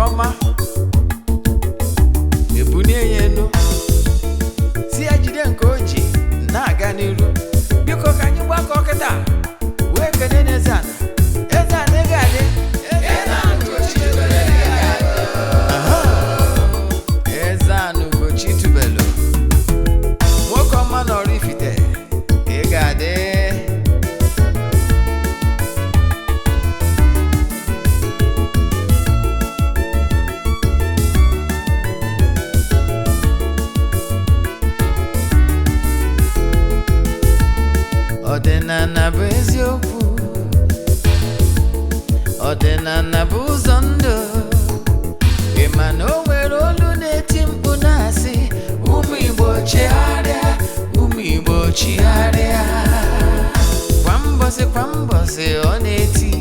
koma ebunye yenu si ajide nkoji na aga n'iru biko ka anyị gbakọ kịta wee kene Eze-Ana Eze-Ana ga-adị Eze-Ana gochitubelu Eze-Ana gochitubelu nwoke ọma nọrọ ifite ị ga-adị Ọdịnala bụ eziokwu ọdịnala bụ ụzọ ndụ ịma na o nwere olu na-eti mkpu na-asị ụmụ Igbo chigharịa ụmụ Igbo chigharịa kwa mbọsị ọ na-eti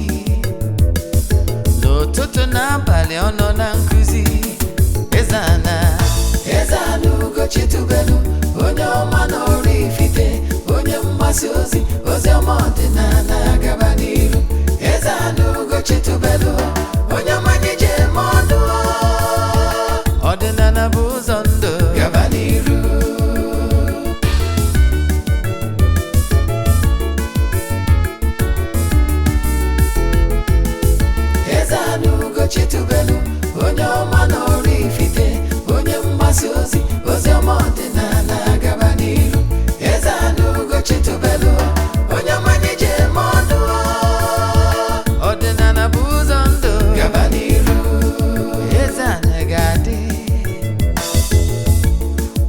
n'ụtụtụ n'abalị ọ nọ na nkuzi Eze-Ana Eze-Ana gochitubelu onye ọma n'ọrụ ifite onye mgbasa ozi ọma ọdịnala gaba n'iru Eze-Ana gochitubelu onye mmanya je eme ọnụ ọdịnala bụ ụzọ ndụ gaba n'iru Eze-Ana gochitubelu onye ọma n'ọrụ ifite onye mgbasa ozi ọma ọdịnala gaba n'iru Eze-Ana gochitubelu onye mmanya je eme ọnụ ọdịnala bụ ụzọ ndụ gaba n'iru Eze-Ana ga-adị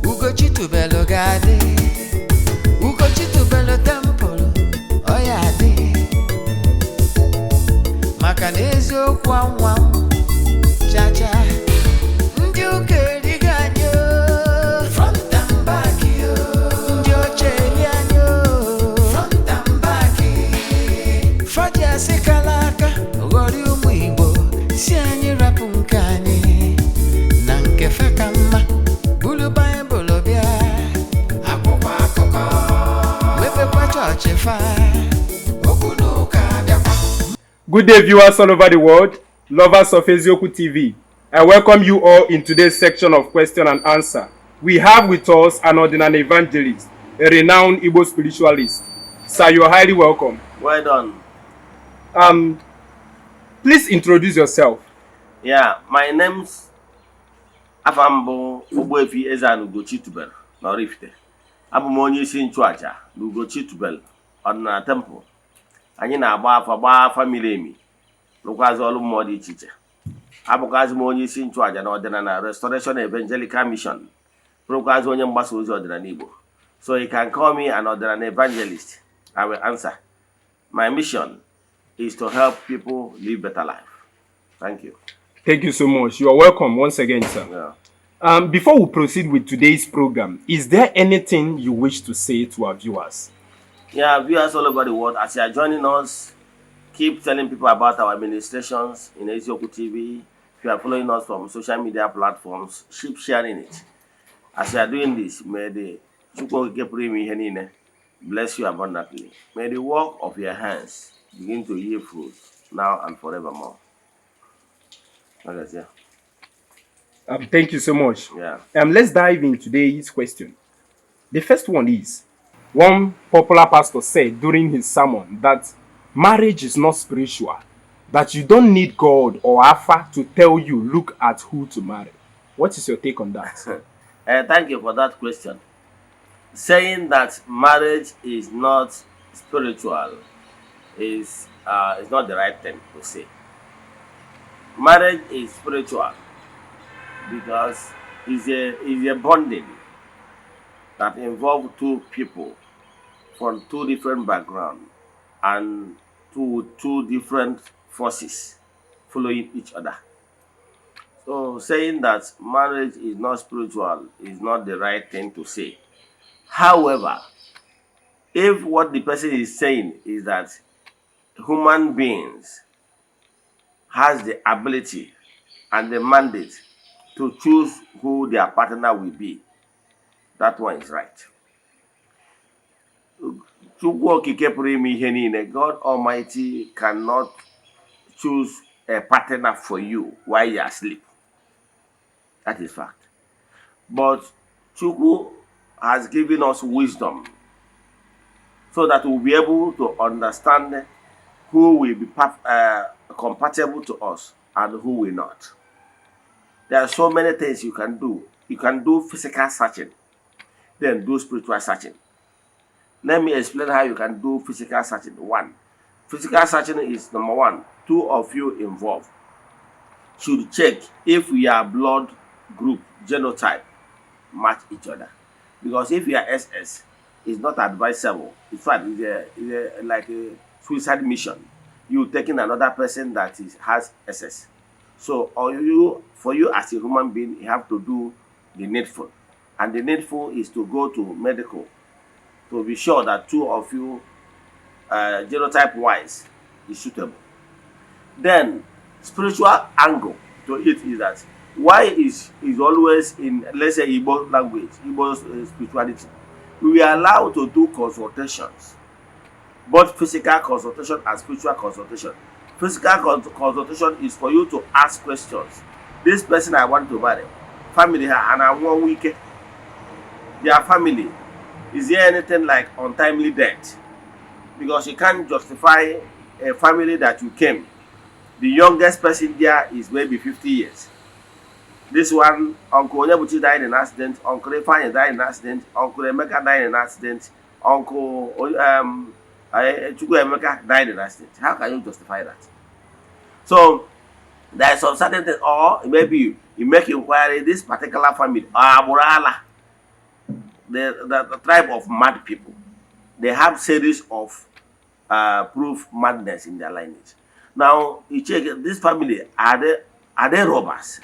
ugochitubelu ga-adị ugochitubelu tempụl ọ ya adị maka na eziokwu anwa chacha ndị ụka erigo anyị front and back ndị oche eri anyị front and back faji asị kala aka ghọrị ụmụ Igbo si anyị rapụ nke anyị na nke fe ka mma bulu Baịbụl bịa akwụkwọ akụkọ mepekwa chọọchị fa okwu n'ụka bịakwa. Good day, viewers all over the world, lovers of Eze-Okwu TV. I welcome you all in today's section of question and answer. We have with us an ordinary evangelist, a renowned Igbo spiritualist. Sir, you are highly welcome. Well done. Please introduce yourself. Yeah, my name's Afambo Ogbuefi Eze-Ana gochitubelu n'Oraifite. Abụ m onye isi nchụaja n'Ugochitubelu Ọdịnala Temple. Anyị na-agba afa miri emi rụkwazi ọrụ mmụọ dị iche iche. Abụkwazi m onye isi nchụaja n'ọdịnala Restoration Evangelical Mission rụkwazi onye mgbasa ozi ọdịnala Igbo. So you can call me an ordinary evangelist. I will answer. My mission is to help people live better life. Thank you. Thank you so much. You are welcome once again, sir. Yeah. Before we proceed with today's program, is there anything you wish to say to our viewers? Yeah, viewers all over the world, as you are joining us, keep telling people about our administrations in Eze-Okwu TV. If you are following us from social media platforms, keep sharing it. As you are doing this, may the Chukwu bless you abundantly. May the work of your hands begin to yield fruit now and forevermore. Okay, Thank you so much. yeah. Let's dive in today's question. The first one is, one popular pastor said during his sermon that marriage is not spiritual, that you don't need God or Alpha to tell you, look at who to marry. What is your take on that? Thank you for that question. Saying that marriage is not spiritual is not the right thing to say. Marriage is spiritual because it's a bonding that involves two people from two different backgrounds and two different forces following each other. So saying that marriage is not spiritual is not the right thing to say. However, if what the person is saying is that human beings has the ability and the mandate to choose who their partner will be, that one is right. God Almighty cannot choose a partner for you while you are asleep. That is fact. But Chukwu has given us wisdom so that we'll be able to understand who will be compatible to us and who will not. There are so many things you can do. You can do physical searching, then do spiritual searching. Let me explain how you can do physical searching. One, physical searching is number one, two of you involved should check if your blood group, genotype, match each other. Because if you are SS, it's not advisable. In fact, it's like a suicide mission. You taking another person that has SS. So for you as a human being, you have to do the needful. And the needful is to go to medical to be sure that two of you, genotype-wise, is suitable. Then, spiritual angle to it is that why is always in, let's say, Igbo language, Igbo spirituality, we are allowed to do consultations, both physical consultation and spiritual consultation. Physical consultation is for you to ask questions. This person I want to marry, family, and I want week, their family, is there anything like untimely death? Because you can't justify a family that you came. The youngest person there is maybe 50 years. This one, Uncle Onyebuchi died in an accident, Uncle Ifeanyi died in an accident, Uncle Emeka died in an accident, Uncle Chukwu Emeka died in an accident. How can you justify that? So, there is some certain things, or maybe you make inquiry, this particular family, Aburala, the tribe of mad people, they have series of proof madness in their lineage. Now, you check this family, are they robbers?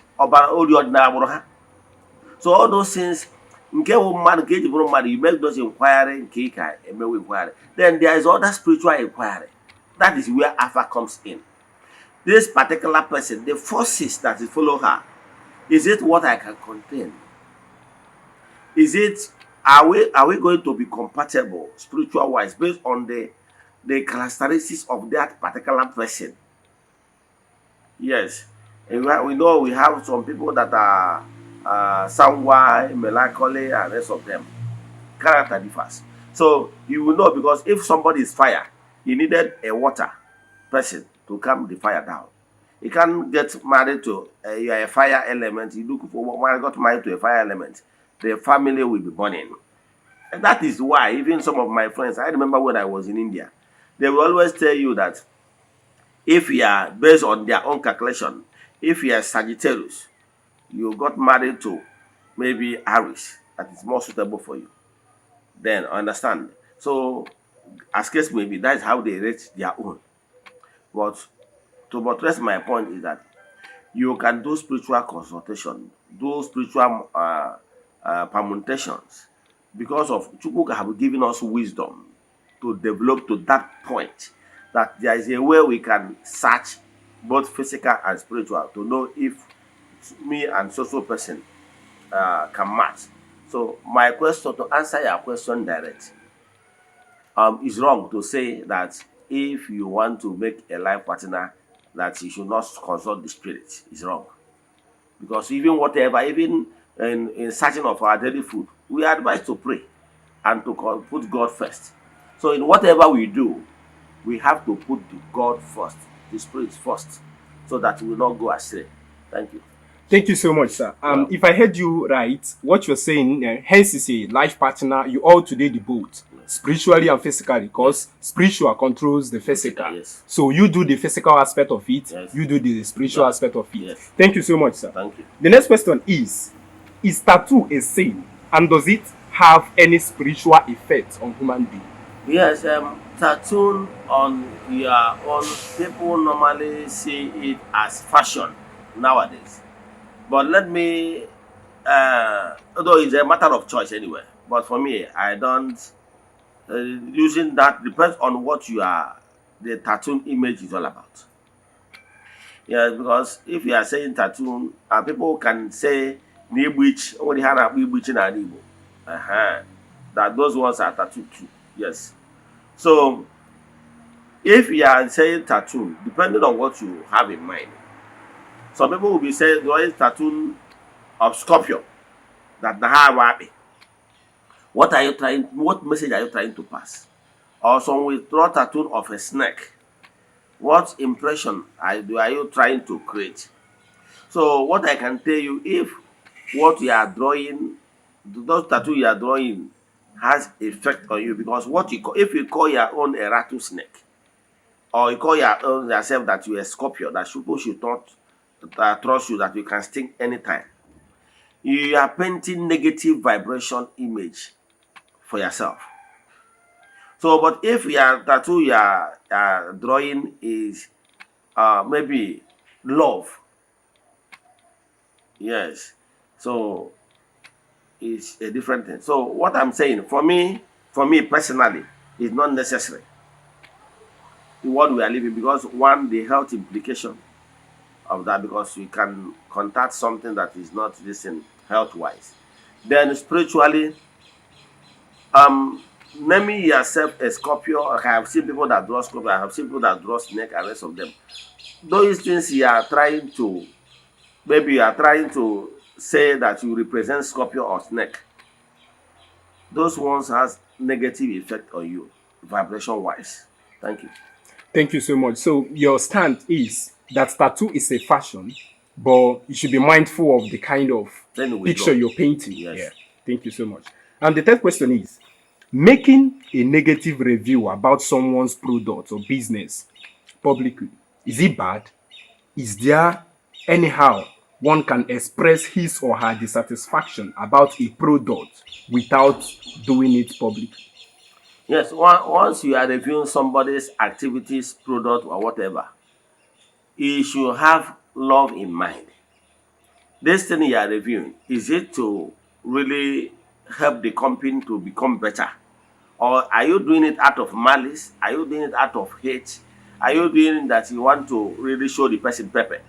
So all those things, you make those inquiry, inquiry. Then there is other spiritual inquiry. That is where Alpha comes in. This particular person, the forces that follow her, is it what I can contain? Is it, are we going to be compatible spiritual wise based on the characteristics of that particular person? Yes. And we know we have some people that are sanguine, melancholy, and rest of them. Character differs. So you will know, because if somebody is fire, he needed a water person to calm the fire down. You can't get married to a fire element. You look for one, got married to a fire element, the family will be burning. And that is why even some of my friends, I remember when I was in India, they will always tell you that if you are, based on their own calculation, if you are Sagittarius, you got married to maybe Aries, that is more suitable for you. Then understand. So, as case may be, that is how they rate their own. But to buttress my point is that you can do spiritual consultation, do spiritual permutations, because of Chukwu have given us wisdom to develop to that point that there is a way we can search both physical and spiritual to know if me and so person can match. So my question, to answer your question direct, is wrong to say that if you want to make a life partner, that you should not consult the spirit. Is wrong. Because even whatever, even in searching of our daily food, we are advised to pray and to put God first. So in whatever we do, we have to put the God first, the spirit first, so that we will not go astray. Thank you. Thank you so much, sir. If I heard you right, what you're saying, hence is a life partner, you all today the both, spiritually and physically, because spiritual controls the physical. Yes. So you do the physical aspect of it, yes. You do the spiritual aspect of it. Yes. Thank you so much, sir. Thank you. The next question is tattoo a sin, and does it have any spiritual effect on human being? Yes, tattoo on your own, people normally see it as fashion nowadays. But let me, although it's a matter of choice anyway, but for me, I don't, using that depends on what you are, the tattoo image is all about. Yes, because if you are saying tattoo, people can say, that those ones are tattoo too. Yes. So, if you are saying tattoo, depending on what you have in mind, some people will be saying drawing tattoo of scorpion. That the happy. What are you trying? What message are you trying to pass? Or some will draw tattoo of a snake. What impression are you trying to create? So what I can tell you, if what you are drawing, those tattoo you are drawing has effect on you, because what you call, if you call your own a rattlesnake, or you call your own yourself that you are a scorpion, that people should not trust you, that you can sting anytime, you are painting negative vibration image for yourself. So, but if your tattoo you are drawing is maybe love, yes, so it's a different thing. So, what I'm saying, for me personally, is not necessary in what we are living, because one, the health implication of that, because you can contact something that is not listen health wise. Then spiritually, naming yourself a Scorpio. Okay, I have seen people that draw Scorpio, I have seen people that draw snake and rest of them. Those things you are trying to, maybe you are trying to say that you represent Scorpio or snake. Those ones has negative effect on you, vibration wise. Thank you. Thank you so much. So your stand is that tattoo is a fashion, but you should be mindful of the kind of Then we picture go. you're painting. Yes. Yeah. Thank you so much. And the third question is, making a negative review about someone's product or business publicly, is it bad? Is there anyhow one can express his or her dissatisfaction about a product without doing it publicly? Yes, once you are reviewing somebody's activities, product, or whatever, you should have love in mind. This thing you are reviewing, is it to really help the company to become better? Or are you doing it out of malice? Are you doing it out of hate? Are you doing it that you want to really show the person pepper?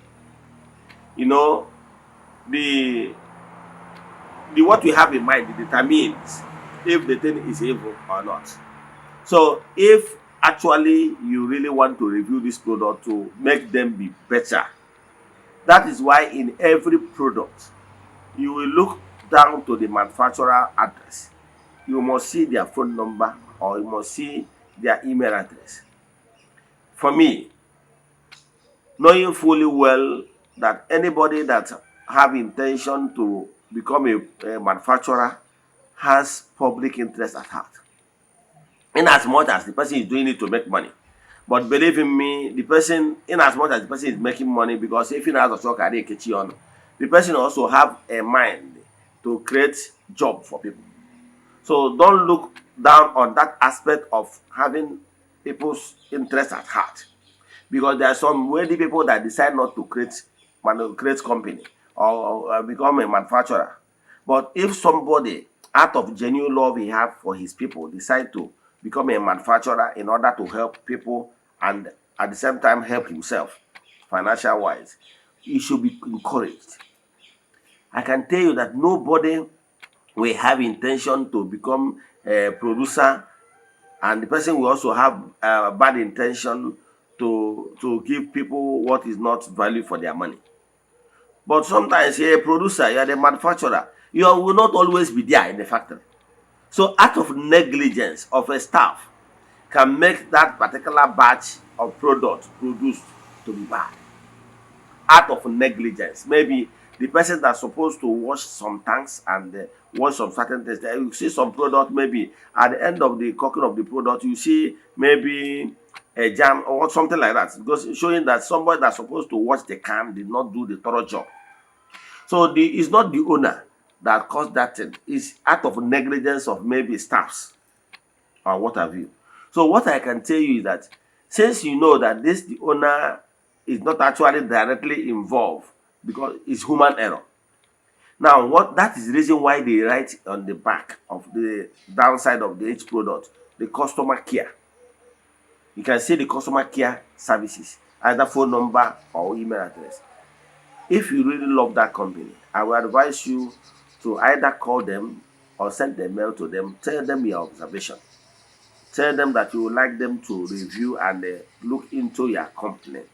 You know, the what we have in mind determines if the thing is evil or not. So if actually you really want to review this product to make them be better, that is why in every product you will look down to the manufacturer address. You must see their phone number, or you must see their email address. For me, knowing fully well that anybody that have intention to become a manufacturer has public interest at heart, in as much as the person is doing it to make money. But believe in me, the person, in as much as the person is making money, because if he has a shop, the person also have a mind to create job for people. So don't look down on that aspect of having people's interest at heart, because there are some wealthy people that decide not to create company or become a manufacturer. But if somebody, out of genuine love he have for his people, decide to become a manufacturer in order to help people and at the same time help himself financial wise, he should be encouraged. I can tell you that nobody will have intention to become a producer, and the person will also have bad intention to give people what is not value for their money. But sometimes you're a producer, you're the manufacturer, you will not always be there in the factory. So out of negligence of a staff can make that particular batch of product produced to be bad. Out of negligence, maybe the person that's supposed to wash some tanks and wash some certain things, you see some product, maybe at the end of the cooking of the product, you see maybe a jam or something like that, because showing that somebody that's supposed to wash the can did not do the thorough job. So it's not the owner that caused that thing. It's out of negligence of maybe staffs or what have you. So what I can tell you is that since you know that the owner is not actually directly involved, because it's human error. Now, that is the reason why they write on the back of the downside of each product, the customer care. You can see the customer care services, either phone number or email address. If you really love that company, I will advise you to either call them or send a mail to them, tell them your observation. tell them that you would like them to review and look into your complaint.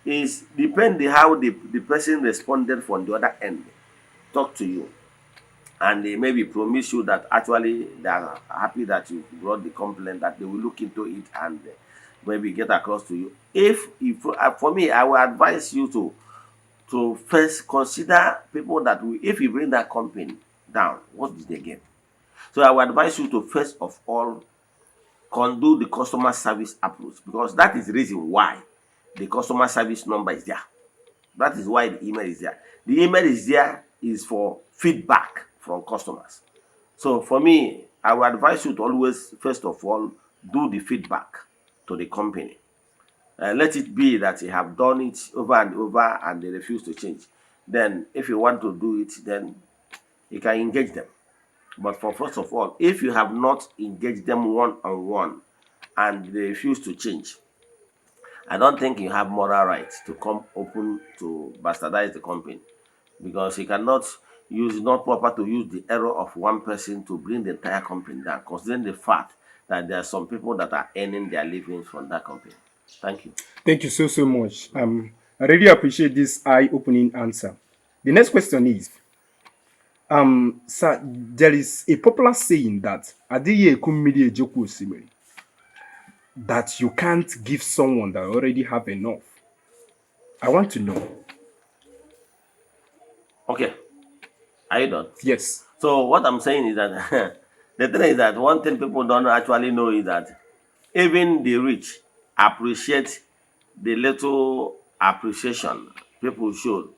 Is depending how the person responded from the other end, talk to you, and they maybe promise you that actually they are happy that you brought the complaint, that they will look into it and maybe get across to you. If for me, I will advise you to first consider people that will, if you bring that company down, what did they get? So I will advise you to first of all do the customer service approach, because that is the reason why the customer service number is there. That is why the email is there. The email is there is for feedback from customers. So for me, I would advise you to always, first of all, do the feedback to the company. Let it be that you have done it over and over and they refuse to change. Then if you want to do it, then you can engage them. But for first of all, if you have not engaged them one-on-one and they refuse to change, I don't think you have moral rights to come open to bastardize the company, because you cannot use, not proper to use the error of one person to bring the entire company down, considering the fact that there are some people that are earning their livings from that company. Thank you. Thank you so much. I really appreciate this eye-opening answer. The next question is, sir, there is a popular saying that that you can't give someone that already have enough. I want to know. Okay. Are you done? Yes. So what I'm saying is that the thing is that one thing people don't actually know is that even the rich appreciate the little appreciation people show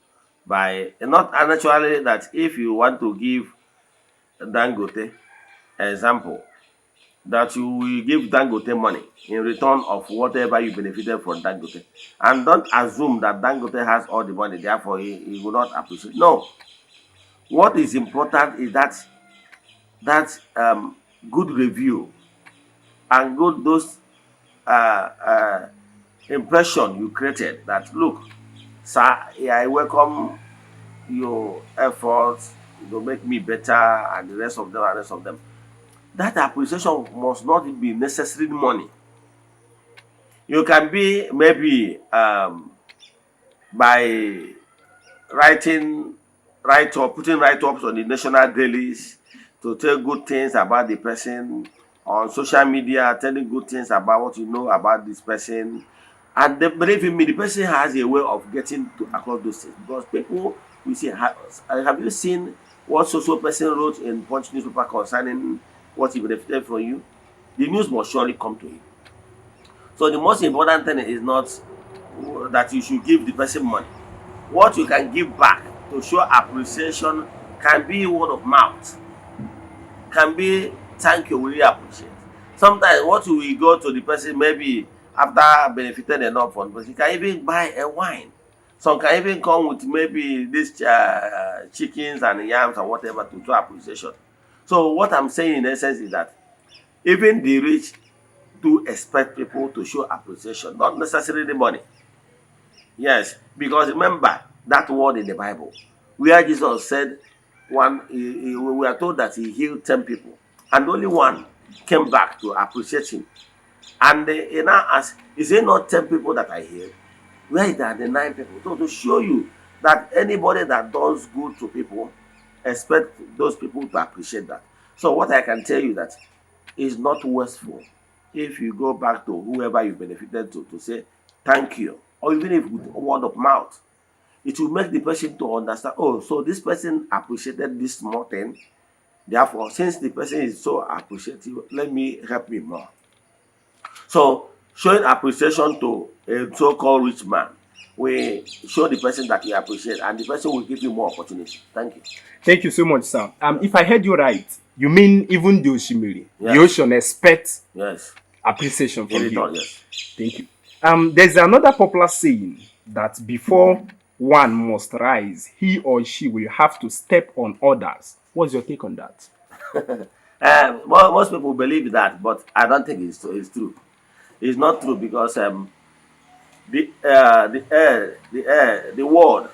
by not naturally, that if you want to give Dangote example, that you will give Dangote money in return of whatever you benefited from Dangote. And don't assume that Dangote has all the money, therefore he will not appreciate. No. What is important is that good review and good those impression you created, that look, sir, I welcome your efforts, it will make me better, and the rest of them. That appreciation must not be necessarily money. You can be maybe by putting write-ups on the national dailies to tell good things about the person, on social media, telling good things about what you know about this person. And believe me, the person has a way of getting to across those things, because people will say, have you seen what social person wrote in Punch newspaper concerning what he benefited from you? The news must surely come to him. So the most important thing is not that you should give the person money. What you can give back to show appreciation can be word of mouth, can be thank you, we really appreciate. Sometimes what you will go to the person, maybe after benefited enough from, but you can even buy a wine. Some can even come with maybe these chickens and yams and whatever to show appreciation. So what I'm saying in essence is that even the rich do expect people to show appreciation, not necessarily money. Yes, because remember that word in the Bible where Jesus said we are told that he healed 10 people and only one came back to appreciate him. And he now asked, is it not 10 people that I healed? Where is that the 9 people? So to show you that anybody that does good to people expect those people to appreciate that. So what I can tell you that is not wasteful if you go back to whoever you benefited to say thank you, or even if with word of mouth, it will make the person to understand, oh, so this person appreciated this small thing, therefore since the person is so appreciative, let me help him more. So showing appreciation to a so-called rich man will show the person that you appreciate, and the person will give you more opportunity. Thank you. Thank you so much, sir. If I heard you right, you mean even the Oshimiri, Yes. the ocean expect Yes. appreciation from you. Yes. Thank you. There's another popular saying that before one must rise, he or she will have to step on others. What's your take on that? Most people believe that, but I don't think it's true. It's not true, because the world,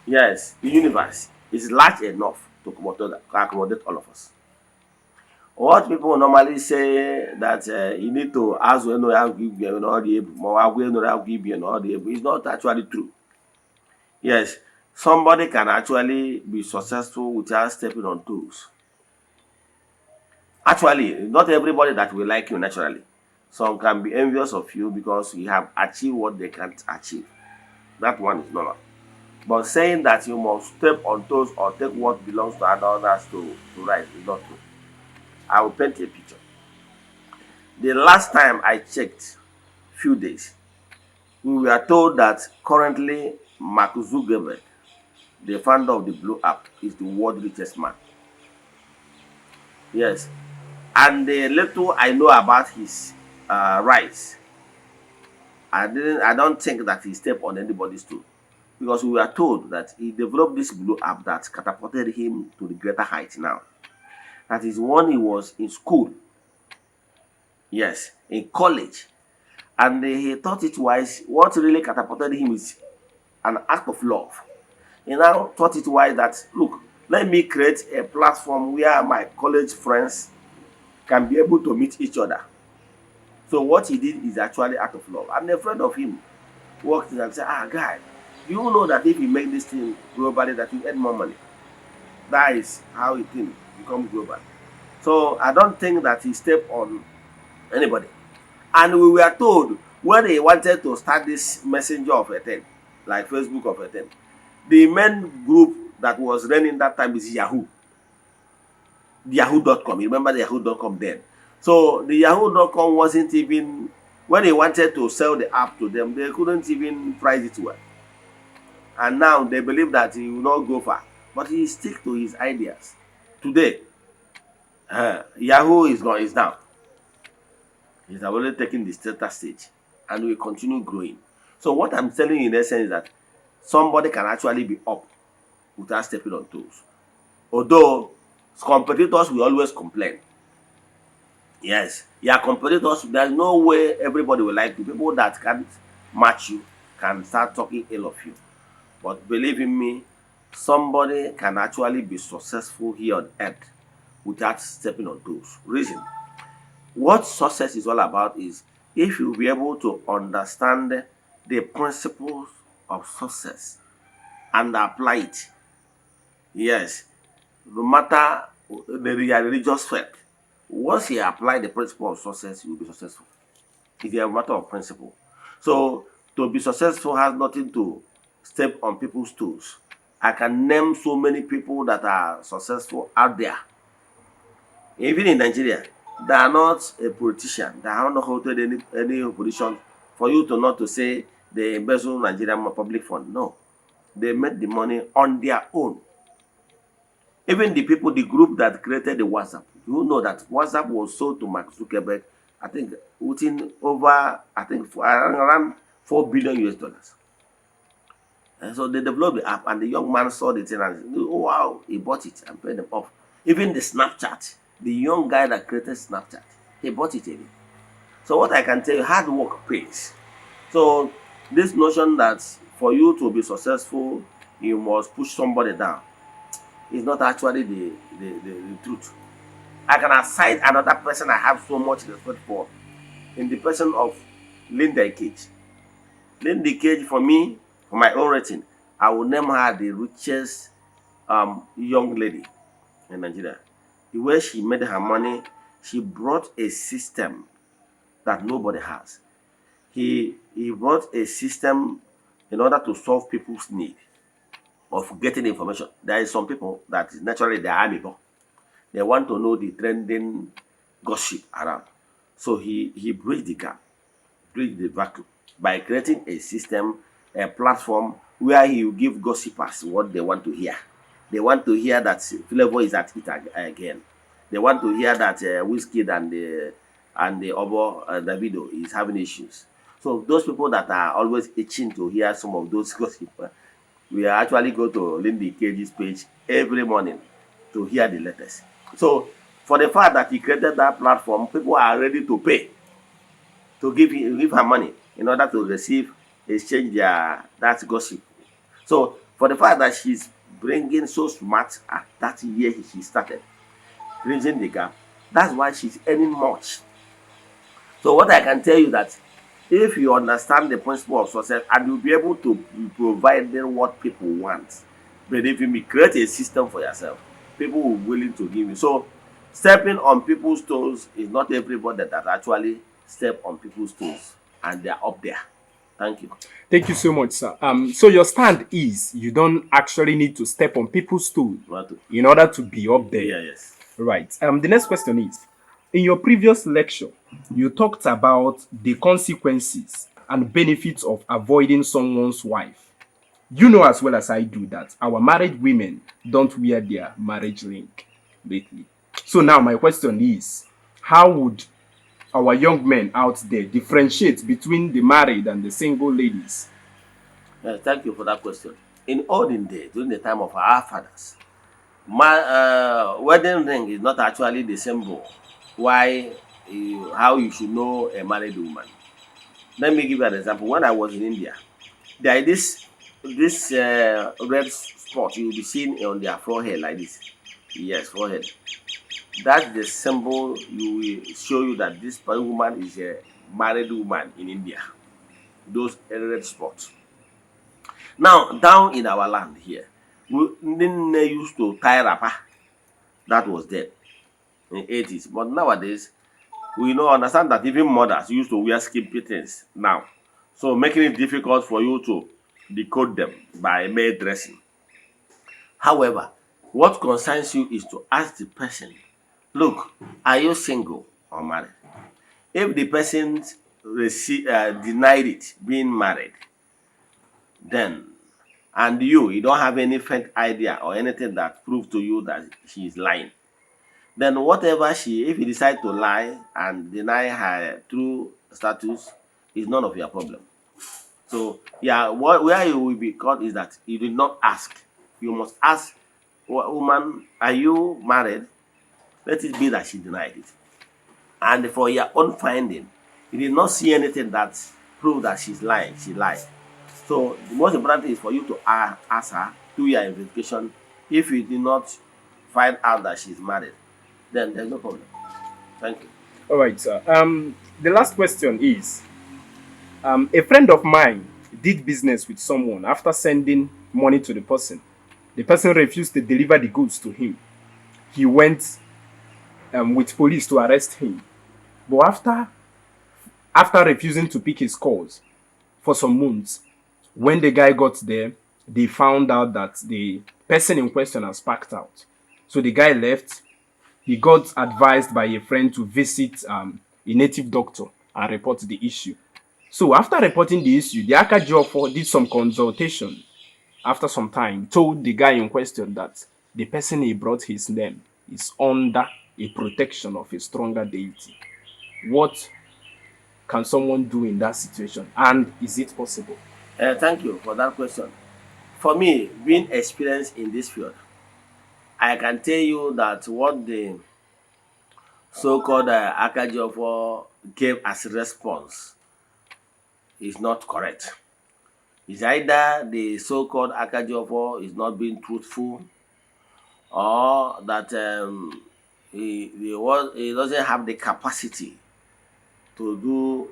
yes, the universe is large enough to accommodate all of us. What people normally say that you need to ask when you have give you all the more when you have give you all the is not actually true. Yes, somebody can actually be successful without stepping on toes. Actually, not everybody that will like you naturally. Some can be envious of you because you have achieved what they can't achieve. That one is normal. But saying that you must step on toes or take what belongs to others to rise is not true. I will paint a picture. The last time I checked, few days, we were told that currently Mark Zuckerberg, the founder of the Blue app, is the world richest man. Yes. And the little I know about his rise, I don't think that he stepped on anybody's toe. Because we were told that he developed this Blue app that catapulted him to the greater height now. That is when he was in school. Yes, in college. And he thought it wise. What really catapulted him is an act of love. He now thought it wise that, look, let me create a platform where my college friends can be able to meet each other. So what he did is actually act of love. And a friend of him walked in and said, guy, you know that if you make this thing globally, that you earn more money. That is how it thing becomes global. So I don't think that he stepped on anybody. And we were told when they wanted to start this messenger of a thing, like Facebook of a thing, the main group that was running that time is Yahoo. Yahoo.com. You remember the Yahoo.com then? So the Yahoo.com wasn't even, when they wanted to sell the app to them, they couldn't even price it well. And now they believe that he will not go far. But he stick to his ideas. Today, Yahoo is gone, is down. He's already taking the center stage and will continue growing. So what I'm telling you in essence is that somebody can actually be up without stepping on toes. Although competitors will always complain. Yes, your competitors, there's no way everybody will like you. People that can't match you can start talking ill of you. But believe in me, somebody can actually be successful here on earth without stepping on toes. Reason. What success is all about is if you'll be able to understand the principles of success and apply it. Yes, no matter the religious faith, once you apply the principle of success, you will be successful. It's a matter of principle. So to be successful has nothing to step on people's toes. I can name so many people that are successful out there. Even in Nigeria, they are not a politician. They are not holding any position for you to not to say they embezzle Nigerian public fund. No. They made the money on their own. Even the people, the group that created the WhatsApp, you know that WhatsApp was sold to Mark Zuckerberg, I think, within over, around $4 billion US. And so they developed the app, and the young man saw the thing and said, oh, wow, he bought it and paid them off. Even the Snapchat, the young guy that created Snapchat, he bought it again. So what I can tell you, hard work pays. So this notion that for you to be successful, you must push somebody down is not actually the truth. I can assign another person I have so much respect for in the person of Linda Cage. Linda Cage, for me, for my own rating, I will name her the richest young lady in Nigeria. The way she made her money, she brought a system that nobody has. He brought a system in order to solve people's need of getting information. There is some people that naturally they are amiable. They want to know the trending gossip around. So he bridged the gap, bridged the vacuum by creating a system, a platform where he will give gossipers what they want to hear. They want to hear that Flavor is at it again. They want to hear that Wizkid and the Obo Davido is having issues. So those people that are always itching to hear some of those gossip, we actually go to Lindy Cage's page every morning to hear the latest. So for the fact that he created that platform, people are ready to pay to give her money in order to exchange that gossip. So for the fact that she's bringing so smart at that year she started, bridging the gap, That's why she's earning much. So what I can tell you that if you understand the principle of success and you'll be able to provide them what people want, believe in me, create a system for yourself. People will be willing to give you. So stepping on people's toes is not everybody that actually step on people's toes and they're up there. Thank you. Thank you so much, sir. So your stand is you don't actually need to step on people's toes in order to be up there. Yeah, yes. Right. The next question is, in your previous lecture, you talked about the consequences and benefits of avoiding someone's wife. You know as well as I do that our married women don't wear their marriage ring lately. So now my question is, how would our young men out there differentiate between the married and the single ladies? Thank you for that question. In olden days, during the time of our fathers, wedding ring is not actually the symbol why how you should know a married woman. Let me give you an example. When I was in India, there is this red spot you will be seeing on their forehead like this. Yes, forehead. That's the symbol you will show you that this woman is a married woman in India. Those red spots. Now, down in our land here, we didn't used to tie wrapper. That was dead in the 80s. But nowadays, we know understand that even mothers used to wear skimpy things now. So making it difficult for you to decode them by mere dressing. However, what concerns you is to ask the person, look, are you single or married? If the person denied it being married, then and you don't have any faint idea or anything that proves to you that she is lying, then whatever if you decide to lie and deny her true status, is none of your problem. So yeah, where you will be caught is that you did not ask. You must ask, woman, are you married? Let it be that she denied it. And for your own finding, you did not see anything that proved that she's lying. She lied. So the most important thing is for you to ask her, do your investigation. If you did not find out that she's married, then there's no problem. Thank you. All right, sir. The last question is, a friend of mine did business with someone. After sending money to the person refused to deliver the goods to him. He went with police to arrest him. But after refusing to pick his calls for some months, when the guy got there, they found out that the person in question has packed out. So the guy left. He got advised by a friend to visit a native doctor and report the issue. So after reporting the issue, the Akajiofo did some consultation. After some time, told the guy in question that the person he brought his name is under a protection of a stronger deity. What can someone do in that situation? And is it possible? Thank you for that question. For me, being experienced in this field, I can tell you that what the so-called Akajiofo gave as response is not correct. It's either the so-called Akajiofo is not being truthful, or that he doesn't have the capacity to do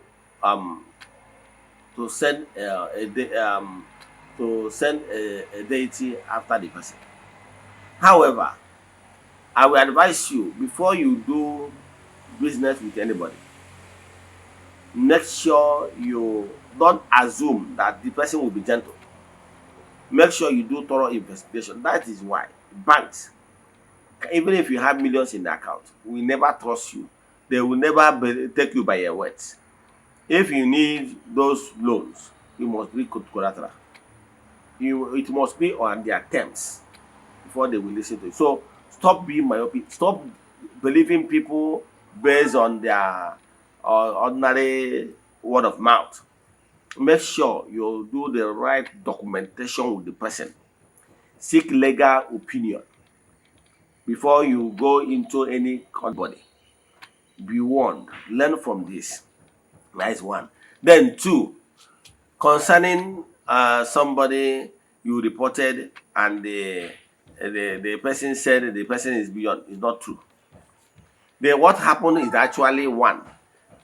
to send a deity after the person. However, I will advise you, before you do business with anybody, make sure you don't assume that the person will be gentle. Make sure you do thorough investigation. That is why banks, even if you have millions in the account, will never trust you. They will never take you by your words. If you need those loans, you must be collateral. It must be on their terms before they will listen to you. So stop being myopic. Stop believing people based on their ordinary word of mouth. Make sure you do the right documentation with the person. Seek legal opinion before you go into any body. Be warned. Learn from this. Nice one. Then 2, concerning somebody you reported and the person said the person is beyond. It's not true. Then what happened is actually one.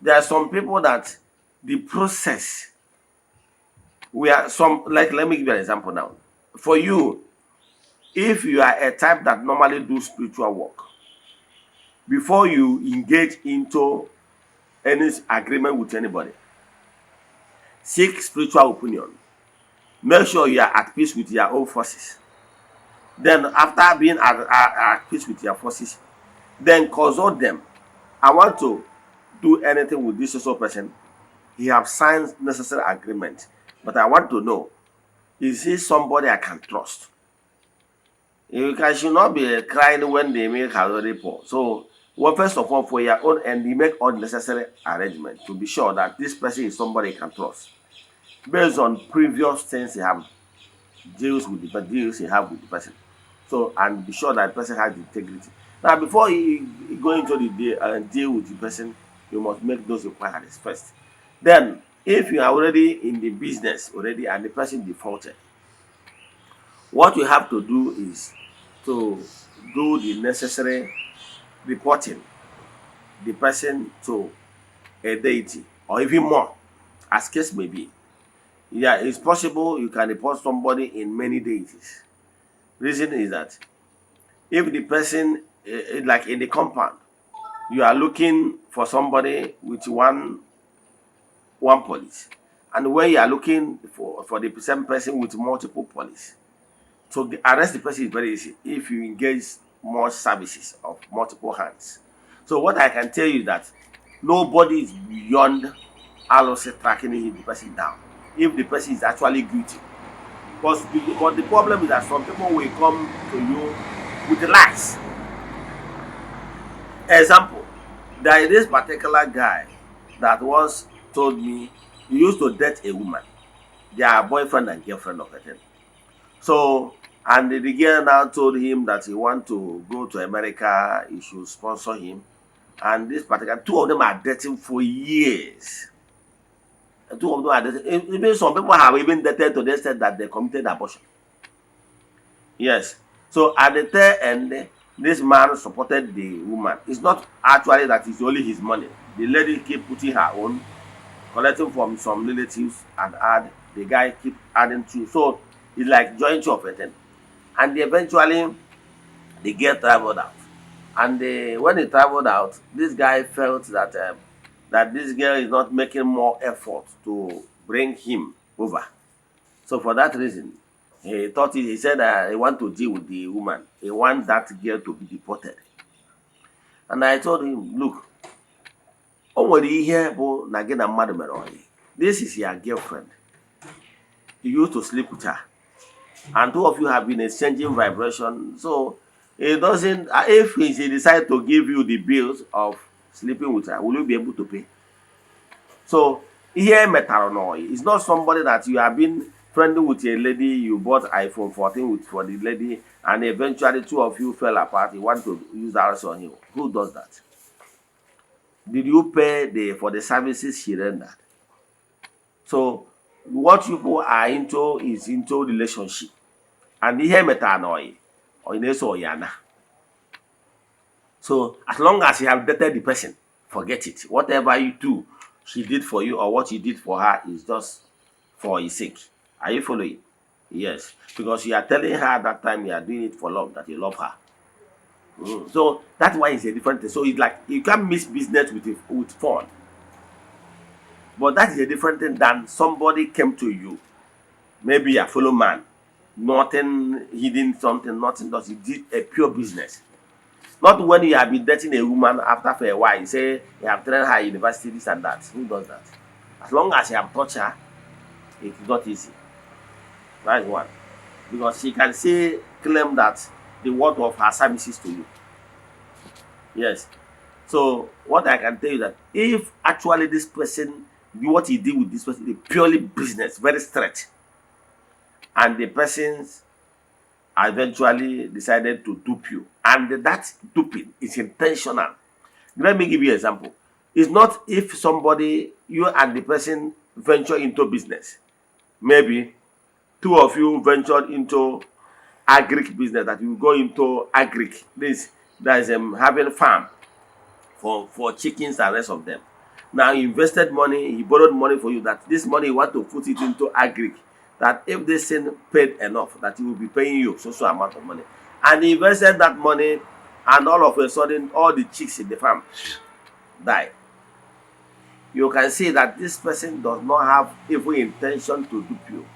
There are some people that the process, we are some, like, let me give you an example now. For you, if you are a type that normally do spiritual work, before you engage into any agreement with anybody, seek spiritual opinion. Make sure you are at peace with your own forces. Then after being at peace with your forces, then consult them. I want to do anything with this social person. He have signed necessary agreement, but I want to know, is he somebody I can trust? You should not be crying when they make a report. So, well, first of all, for your own end, you make all necessary arrangements to be sure that this person is somebody you can trust, based on previous things you have deals you have with the person. So, and be sure that the person has integrity. Now, before you go into the deal with the person, you must make those requirements first. Then, if you are already in the business already and the person defaulted, what you have to do is to do the necessary reporting the person to a deity or even more, as case may be. Yeah, it's possible you can report somebody in many deities. Reason is that if the person, like in the compound, you are looking for somebody with one police, and when you are looking for the same person with multiple police, so arrest the person is very easy if you engage more services of multiple hands. So what I can tell you is that nobody is beyond LOC tracking the person down if the person is actually guilty. But the problem is that some people will come to you with lies. Example, there is this particular guy that once told me he used to date a woman. They are boyfriend and girlfriend of a thing. So, and the girl now told him that he want to go to America, he should sponsor him. And this particular, two of them are dating for years. Two of them are dating. Even some people have even dated to the extent that they committed abortion. Yes. So at the third end, this man supported the woman. It's not actually that it's only his money. The lady keep putting her own, collecting from some relatives and add. The guy keep adding to. So it's like joint of a thing. And eventually, the girl traveled out. And when he traveled out, this guy felt that that this girl is not making more effort to bring him over. So for that reason, he said he want to deal with the woman. He wants that girl to be deported. And I told him, look, this is your girlfriend. You used to sleep with her. And two of you have been exchanging vibration. So it doesn't, if he decide to give you the bills of sleeping with her, will you be able to pay? So here metaronoi is not somebody that you have been friendly with a lady, you bought iPhone 14 for the lady, and eventually two of you fell apart. You want to use ours on him. Who does that? Did you pay for the services she rendered? So what people are into is into relationship. And here metanoi or in Eze-Ana. So as long as you have dated the person, forget it. Whatever you do, she did for you or what you did for her is just for his sake. Are you following? Yes. Because you are telling her that time you are doing it for love, that you love her. So that's why it's a different thing. So it's like you can't mix business with fun. But that is a different thing than somebody came to you, maybe a fellow man, nothing hidden, something, nothing does. He did a pure business. Not when you have been dating a woman after for a while, you say you have trained her university, this and that. Who does that? As long as you have touched her, it is not easy. That is one. Because she can say, claim that the worth of her services to you. Yes. So what I can tell you that if actually this person, what he did with this person is purely business, very straight, and the persons eventually decided to dupe you, and that duping is intentional. Let me give you an example. It's not if somebody, you and the person venture into business. Maybe two of you ventured into agric business, that you go into agric. That is having farm. for chickens and rest of them. Now he invested money, he borrowed money for you, that this money you want to put it into agric, that if this thing paid enough, that he will be paying you so amount of money. And he invested that money, and all of a sudden, all the chicks in the farm die. You can see that this person does not have evil intention to dupe you.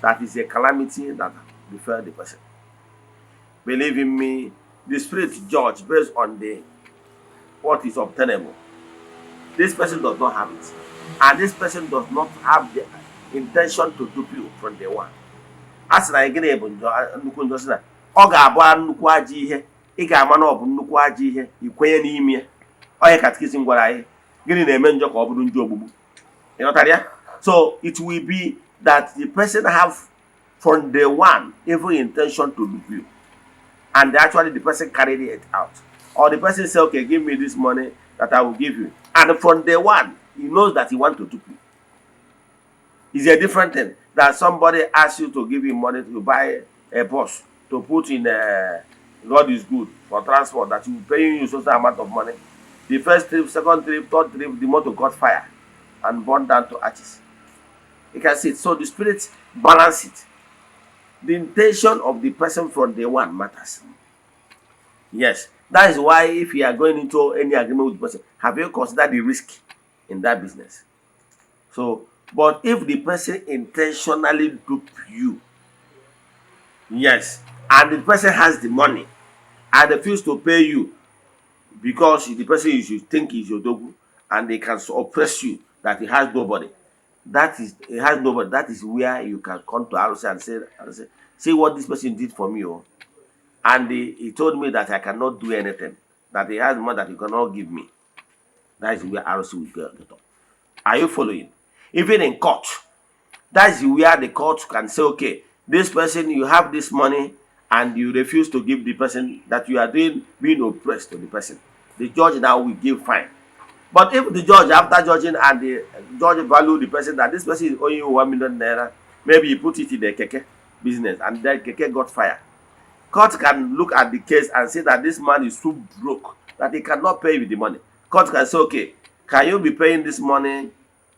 That is a calamity that befell the person. Believe in me, the spirit judge based on what is obtainable. This person does not have it. And this person does not have the intention to dupe you from day one. As I get able to ọ ga-abụ nnukwu ajọ ihe, ị ga-ama na ọ bụ nnukwu ajọ ihe, ikwenye n'ime onye katikizim gwara anyị gịnị na-eme njọ ka ọ bụrụ ndị ogbugbu. Ịghọtara ya? So it will be that the person have from day one evil intention to dupe you, and actually the person carried it out, or the person say, okay, give me this money that I will give you, and from day one he knows that he want to dupe you. It's a different thing that somebody asks you to give him money to buy a bus to put in God is good for transport, that you paying you certain amount of money. The first trip, second trip, third trip, the motor caught fire and burned down to ashes. You can see it. So the spirit balance it. The intention of the person from day one matters. Yes, that is why if you are going into any agreement with the person, have you considered the risk in that business? So, but if the person intentionally dupe you, yes, and the person has the money and refuse to pay you because the person you think is your dogu, and they can oppress you, that he has nobody. That is where you can come to ROC and say, see what this person did for me. Oh. And he told me that I cannot do anything, that he has money that he cannot give me. That is where ROC will get up. Are you following? Even in court, that is where the court can say, okay, this person, you have this money and you refuse to give the person, that you are being oppressed to the person. The judge now will give fine. But if the judge, after judging and the judge value the person, that this person is owing you 1 million naira, maybe he put it in the keke business and that keke got fire. Court can look at the case and say that this man is too broke, that he cannot pay with the money. Court can say, okay, can you be paying this money?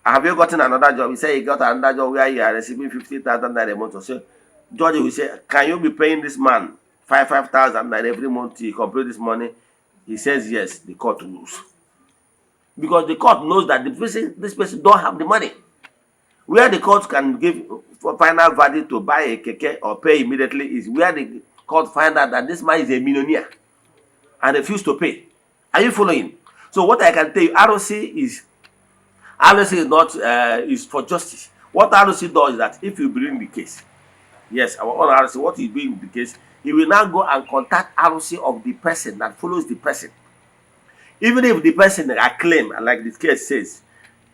Have you gotten another job? He said he got another job where you are receiving 50,000 naira a month or so. Judge will say, can you be paying this man 5,000 naira every month to complete this money? He says yes. The court rules, because the court knows that this person don't have the money. Where the court can give for final verdict to buy a keke or pay immediately is where the court find out that this man is a millionaire and refuse to pay. Are you following? So what I can tell you, ROC is not is for justice. What ROC does is that if you bring the case, yes, our own ROC, what he doing with the case, he will now go and contact ROC of the person that follows the person. Even if the person I claim, like this case says,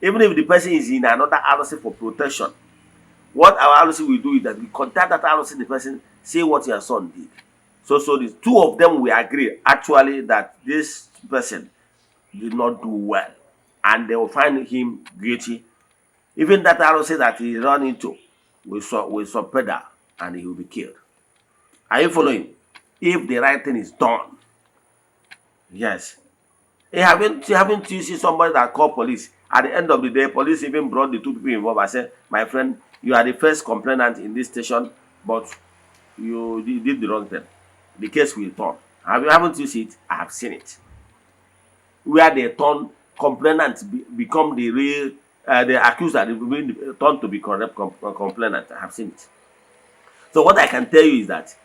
even if the person is in another ROC for protection, what our ROC will do is that we contact that ROC, the person, say what your son did. So the two of them will agree actually that this person did not do well, and they will find him guilty. Even that ROC that he run into will subpedal and he will be killed. Are you following? If the right thing is done. Yes. Haven't you seen somebody that called police? At the end of the day, police even brought the two people involved and said, my friend, you are the first complainant in this station, but you did the wrong thing. The case will turn. Haven't you seen it? I have seen it. Where they turn complainant become the real, the accuser, they turn to be complainant. I have seen it. So what I can tell you is that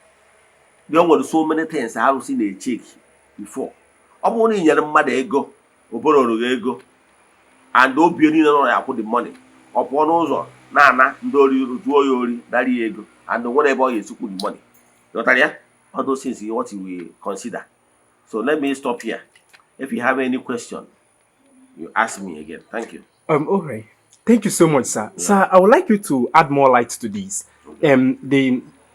there were so many things I have seen a check before. Only ego, ego, and I put the money upon also Nana, Dori, Daddy ego, and whatever you put the money. Natalia, all those things is what you will consider. So let me stop here. If you have any question, you ask me again. Thank you. Okay. Thank you so much, sir. Yeah. Sir, I would like you to add more light to this. Okay.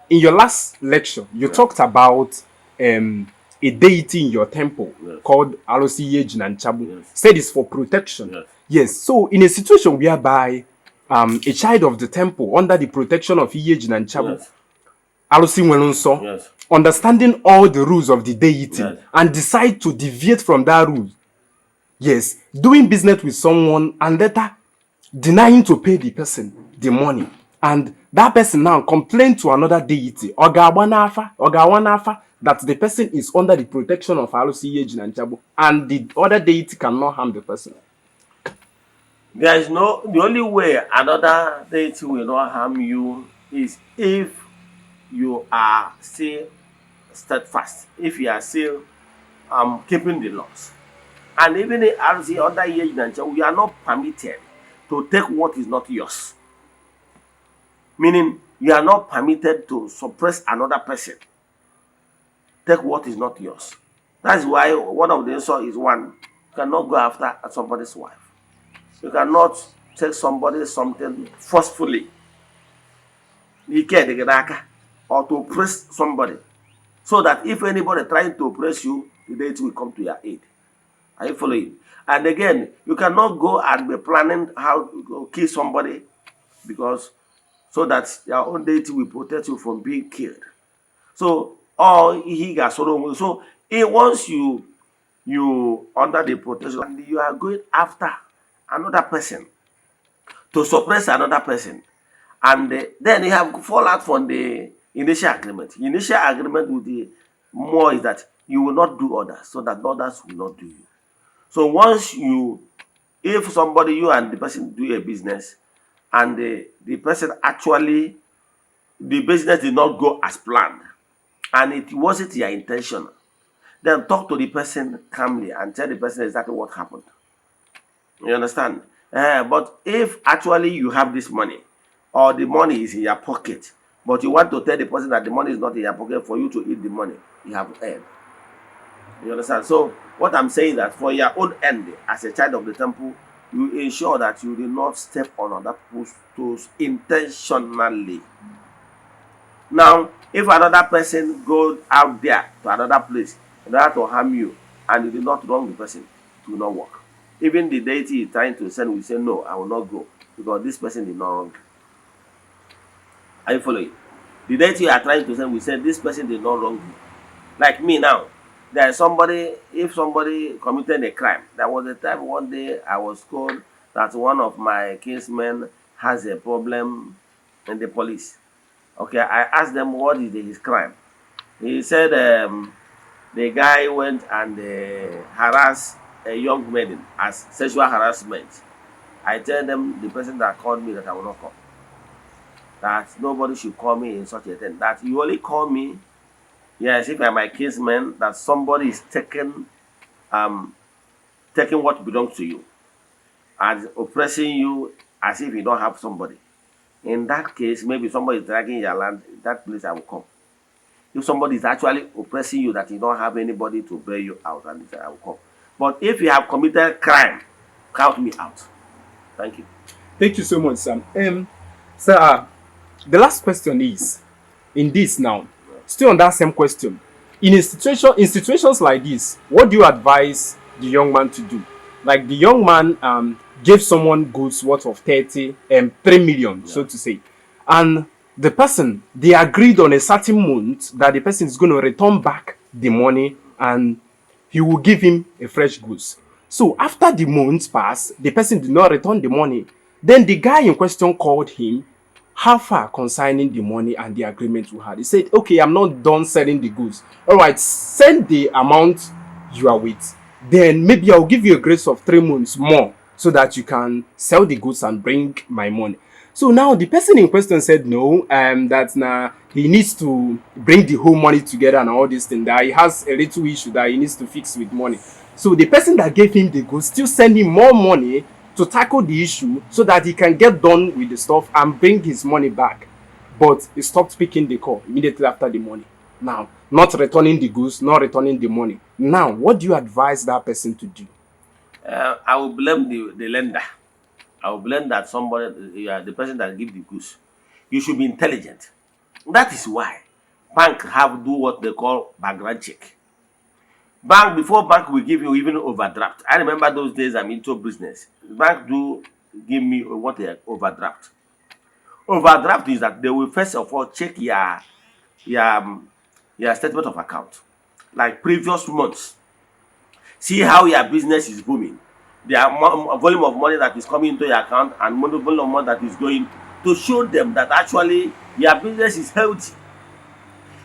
In your last lecture, you talked about a deity in your temple called Eze-Ana and Chabu. Said it's for protection. Yes. So in a situation whereby a child of the temple under the protection of Eze-Ana and Chabu, understanding all the rules of the deity and decide to deviate from that rule, Yes, doing business with someone and later denying to pay the person the money, and that person now complain to another deity oga wanafa that the person is under the protection of Alusi and Jabo, and the other deity cannot harm the person. There is no, the only way another deity will not harm you is if you are still steadfast, if you are still keeping the laws. And even as the other agent, we are not permitted to take what is not yours. Meaning, you are not permitted to suppress another person. Take what is not yours. That's why one of the insults is one, you cannot go after somebody's wife. You cannot take somebody something forcefully. Or to oppress somebody. So that if anybody trying to oppress you, the deity will come to your aid. Are you following? And again, you cannot go and be planning how to kill somebody because so that your own deity will protect you from being killed. So, or he got so once you under the protection and you are going after another person to suppress another person, and then you have fall out from the initial agreement. The initial agreement with the more is that you will not do others, so that others will not do you. So once if somebody, you and the person do a business, and the person actually, the business did not go as planned, and it wasn't your intention, then talk to the person calmly and tell the person exactly what happened. You understand? But if actually you have this money, or the money is in your pocket, but you want to tell the person that the money is not in your pocket for you to eat the money, you have earned. You understand? So what I'm saying that for your own end, as a child of the temple, you ensure that you do not step on other people's toes intentionally. Now, if another person goes out there to another place in order to harm you, and you do not wrong the person, it will not work. Even the deity is trying to send will say, no, I will not go, because this person did not wrong you. Are you following? The deity you are trying to send will say, this person did not wrong you. Like me now, there is somebody, if somebody committed a crime, there was a time one day I was told that one of my kinsmen has a problem in the police. Okay, I asked them what is his crime. He said the guy went and harassed a young maiden as sexual harassment. I tell them, the person that called me, that I will not come. That nobody should call me in such a thing. That you only call me, yes, if I'm my kinsman, that somebody is taking what belongs to you and oppressing you as if you don't have somebody. In that case, maybe somebody is dragging your land, in that place I will come. If somebody is actually oppressing you that you don't have anybody to bail you out, and I will come. But if you have committed crime, count me out. Thank you. Thank you so much, Sam. Sir, the last question is, in this now, still on that same question. In situations like this, what do you advise the young man to do? Like the young man gave someone goods worth of 3 million, so to say. And the person, they agreed on a certain month that the person is going to return back the money and he will give him a fresh goods. So after the months passed, the person did not return the money. Then the guy in question called him. How far concerning the money and the agreement we had? He said, okay, I'm not done selling the goods. All right, send the amount you are with. Then maybe I'll give you a grace of 3 months more so that you can sell the goods and bring my money. So now the person in question said no, that he needs to bring the whole money together and all this thing, that he has a little issue that he needs to fix with money. So the person that gave him the goods still send him more money to tackle the issue so that he can get done with the stuff and bring his money back. But he stopped picking the call immediately after the money. Now, not returning the goods, not returning the money. Now, what do you advise that person to do? I will blame the lender. I will blame that somebody, the person that give the goods. You should be intelligent. That is why bank have do what they call background check. Before bank will give you even overdraft. I remember those days I'm into business. Bank do give me what they overdraft. Overdraft is that they will first of all check your statement of account, like previous months. See how your business is booming. the volume of money that is coming into your account and volume of money that is going, to show them that actually your business is healthy.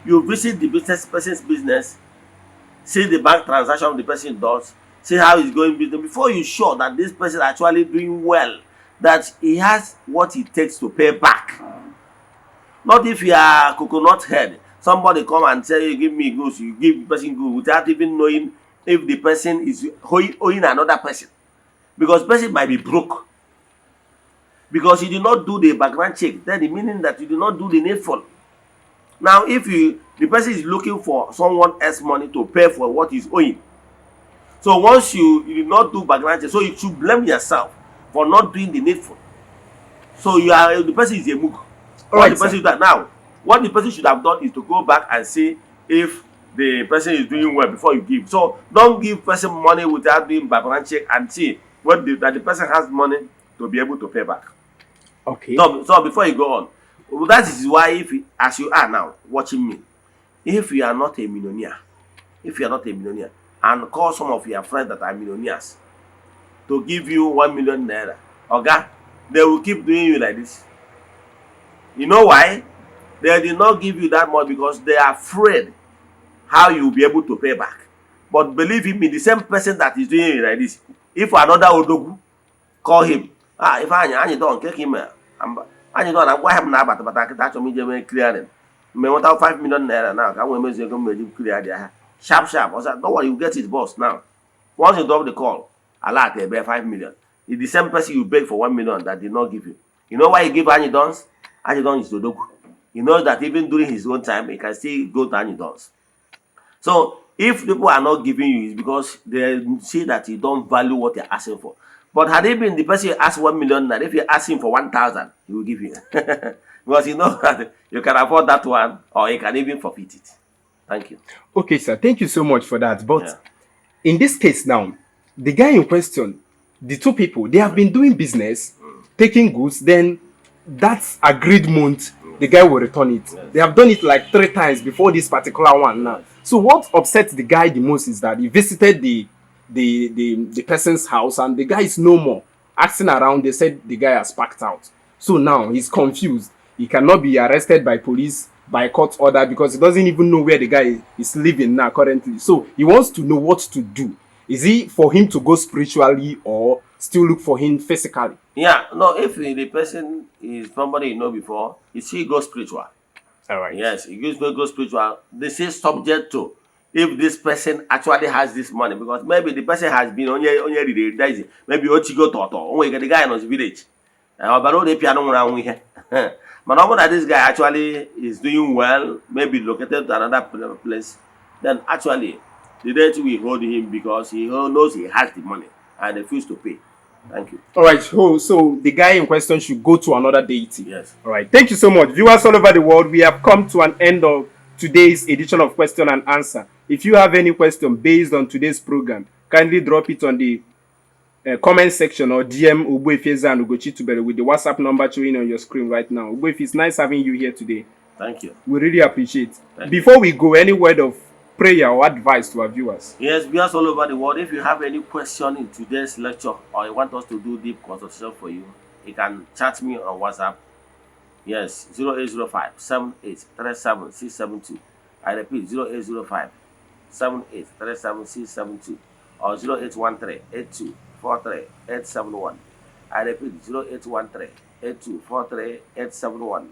You visit the business person's business, see the bank transaction the person does, see how he's going business before you sure that this person is actually doing well, that he has what it takes to pay back. Not if you are coconut head, somebody come and say, you give me goods, you give the person goods without even knowing if the person is owing another person. Because the person might be broke. Because you did not do the background check, then the meaning that you did not do the needful. Now, if the person is looking for someone else's money to pay for what is owing. So once you did not do background check, so you should blame yourself for not doing the needful. So the person is a mook. What the person should have done is to go back and see if the person is doing well before you give. So don't give person money without doing background check and see that the person has money to be able to pay back. Okay. So before you go on, that is why as you are now watching me, if you are not a millionaire, and call some of your friends that are millionaires to give you 1 million naira, okay, they will keep doing you like this. You know why? They did not give you that much because they are afraid how you will be able to pay back. But believe me, the same person that is doing it like this, if another Odogu call him, if I don't take him, I don't have him now, but I can actually make clearing. May want 5 million naira now. Can we make you clear there? Sharp. I said, don't worry, you get it, boss. Now, once you drop the call, Allah they bear 5 million. It's the same person you beg for 1 million that did not give you. You know why he give Anidons? Anidons is Odogu. He knows that even during his own time, he can still go to Anidons. So if people are not giving you, it's because they see that you don't value what they're asking for. But had it been the person you ask 1 million, if you ask him for 1,000, he will give you. Because you know that you can afford that one, or you can even forfeit it. Thank you. Okay, sir. Thank you so much for that. But in this case now, the guy in question, the two people, they have been doing business, taking goods, then that's agreed month, the guy will return it. Yes. They have done it like 3 times before this particular one now. So what upsets the guy the most is that he visited the person's house and the guy is no more. Asking around, they said the guy has packed out. So now he's confused. He cannot be arrested by police by court order because he doesn't even know where the guy is living now currently. So he wants to know what to do. Is it for him to go spiritually or still look for him physically? Yeah, no, if the person is somebody you know before, you see go spiritual. All right. Yes, it go spiritual. They say subject to if this person actually has this money, because maybe the person has been on your maybe Ochigo Toto, only the guy in his village. But they piano around here. But now that this guy actually is doing well, maybe located to another place, then actually the deity will hold him because he knows he has the money and refuse to pay. Thank you. All right. So the guy in question should go to another deity. Yes. All right. Thank you so much. Viewers all over the world, we have come to an end of today's edition of Question and Answer. If you have any question based on today's program, kindly drop it on the comment section or DM Eze-Ana and Ugochi Tubere with the WhatsApp number showing on your screen right now. Eze, it's nice having you here today. Thank you. We really appreciate it. Before we go, any word of prayer or advice to our viewers? Yes, viewers all over the world, if you have any question in today's lecture or you want us to do deep consultation for you, you can chat me on WhatsApp. Yes, 0805 7837 672. I repeat, 0805 7837 672 or 0813 82 43 871. I repeat, 0813 82 43 871.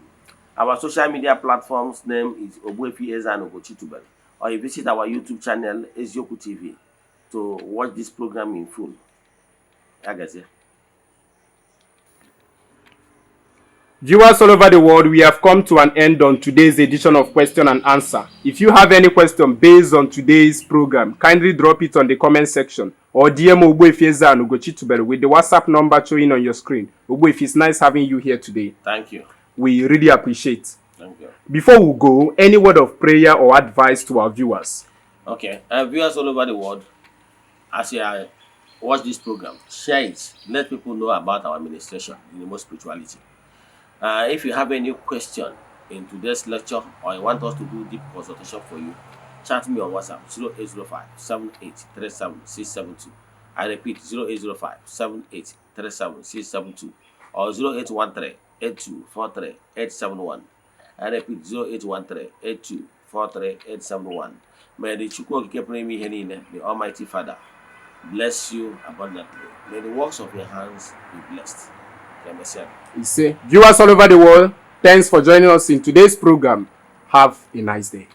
Our social media platform's name is Eze-Ana and Ugochi Tubere. Or you visit our YouTube channel, Ezioku TV, to watch this program in full. I guess, yeah. Viewers all over the world, we have come to an end on today's edition of Question and Answer. If you have any question based on today's program, kindly drop it on the comment section or DM Eze-Ana and Ugochi Tubere with the WhatsApp number showing on your screen. Eze, it's nice having you here today. Thank you. We really appreciate. Thank you. Before we go, any word of prayer or advice to our viewers? Okay, viewers all over the world, as you watch this program, share it. Let people know about our administration in the most spirituality. If you have any question in today's lecture or you want us to do deep consultation for you, chat me on WhatsApp 0805 7837 672. I repeat, 0805 7837 672 or 0813 8243 871. I repeat, 0813 8243 871. May the Chukwu the Almighty Father, bless you abundantly. May the works of your hands be blessed. He say, viewers all over the world, thanks for joining us in today's program. Have a nice day.